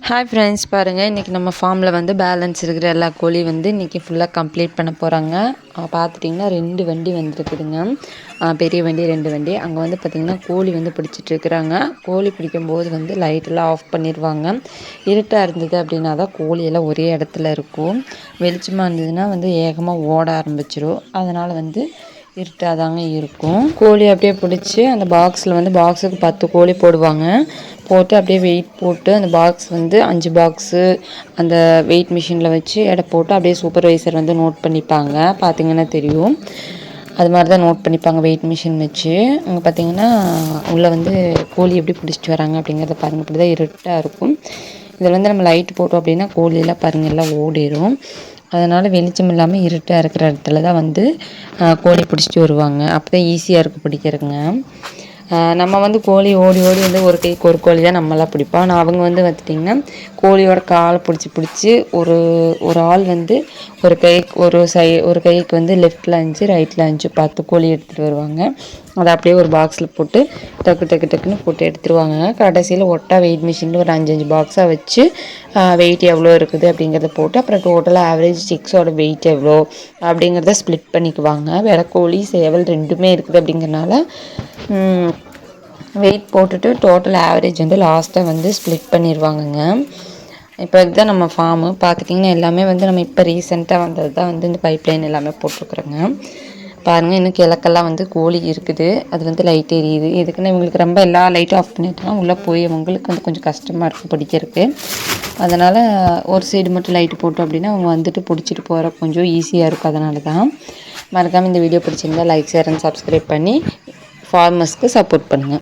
Hi friends, பாருங்கள் இன்றைக்கி நம்ம ஃபார்மில் வந்து பேலன்ஸ் இருக்கிற எல்லா கோழியும் வந்து இன்றைக்கி ஃபுல்லாக கம்ப்ளீட் பண்ண போகிறாங்க. பார்த்துட்டிங்கன்னா 2 வண்டி வந்துருக்குதுங்க. பெரிய வண்டி 2 வண்டி. அங்கே வந்து பார்த்திங்கன்னா கோழி வந்து பிடிச்சிட்ருக்குறாங்க. கோழி பிடிக்கும்போது வந்து லைட்டெல்லாம் ஆஃப் பண்ணிடுவாங்க. இருட்டாக இருந்தது அப்படின்னா தான் கோழியெல்லாம் ஒரே இடத்துல இருக்கும். வெளிச்சமாக இருந்ததுன்னா வந்து ஏகமாக ஓட ஆரம்பிச்சிடும். அதனால் வந்து இருட்டாக தாங்க இருக்கும். கோழி அப்படியே பிடிச்சி அந்த பாக்ஸில் வந்து பாக்ஸுக்கு 10 கோழி போடுவாங்க. போட்டு அப்படியே வெயிட் போட்டு அந்த பாக்ஸ் வந்து 5 பாக்ஸு அந்த வெயிட் மிஷினில் வச்சு எடை போட்டு அப்படியே சூப்பர்வைசர் வந்து நோட் பண்ணிப்பாங்க. பார்த்திங்கன்னா தெரியும். அது மாதிரி தான் நோட் பண்ணிப்பாங்க வெயிட் மிஷின் வச்சு. அங்கே பார்த்திங்கன்னா உள்ளே வந்து கோழி எப்படி பிடிச்சிட்டு வராங்க அப்படிங்கிறத பாருங்கள். இப்படி தான் இருட்டாக இருக்கும். இதில் வந்து நம்ம லைட் போட்டோம் அப்படின்னா கோழியெல்லாம் பாருங்கள் எல்லாம் ஓடிடும். அதனால் வெளிச்சம் இல்லாமல் இருட்டாக இருக்கிற இடத்துல தான் வந்து கோழி பிடிச்சிட்டு வருவாங்க. அப்போ தான் ஈஸியாக இருக்கும் பிடிக்கிறதுங்க. நம்ம வந்து கோழி ஓடி ஓடி வந்து ஒரு கைக்கு ஒரு கோழி தான் நம்மளாம் பிடிப்போம். ஆனால் அவங்க வந்து பார்த்துட்டிங்கன்னா கோழியோட காலை பிடிச்சி ஒரு ஒரு ஆள் வந்து ஒரு கைக்கு வந்து லெஃப்ட்டில் 5 ரைட்டில் 5 10 கோழி எடுத்துகிட்டு வருவாங்க. அதை அப்படியே ஒரு பாக்ஸில் போட்டு டக்குன்னு போட்டு எடுத்துருவாங்க. கடைசியில் ஒட்டா வெயிட் மிஷினில் ஒரு 5 பாக்ஸாக வச்சு வெயிட் எவ்வளோ இருக்குது அப்படிங்கிறத போட்டு அப்புறம் டோட்டலாக ஆவரேஜ் சிக்ஸோட வெயிட் எவ்வளோ அப்படிங்கிறத ஸ்ப்ளிட் பண்ணிக்குவாங்க. வெள்ளைக்கோழி சேவல் 2மே இருக்குது அப்படிங்கிறனால வெயிட் போட்டுட்டு டோட்டல் ஆவரேஜ் வந்து லாஸ்ட்டாக வந்து ஸ்ப்ளிட் பண்ணிடுவாங்கங்க. இப்போ இதுதான் நம்ம ஃபார்மு. பார்த்துட்டிங்கன்னா எல்லாமே வந்து நம்ம இப்போ ரீசெண்டாக வந்தது தான் வந்து இந்த பைப்லைன் எல்லாமே போட்டிருக்குறோங்க. பாருங்கள் இன்னும் கிழக்கெல்லாம் வந்து கோழி இருக்குது. அது வந்து லைட் எரியுது. எதுக்குன்னா இவங்களுக்கு ரொம்ப எல்லா லைட்டும் ஆஃப் பண்ணிட்டோம்னா உள்ளே போய் அவங்களுக்கு வந்து கொஞ்சம் கஷ்டமாக இருக்கும் பிடிக்கிறதுக்கு. அதனால் ஒரு சைடு மட்டும் லைட்டு போட்டோம் அப்படின்னா அவங்க வந்துட்டு பிடிச்சிட்டு போகிற கொஞ்சம் ஈஸியாக இருக்கும். அதனால தான் மறக்காமல் இந்த வீடியோ பிடிச்சிருந்தா லைக், ஷேர் அண்ட் சப்ஸ்கிரைப் பண்ணி ஃபார்மர்ஸ்க்கு சப்போர்ட் பண்ணுங்கள்.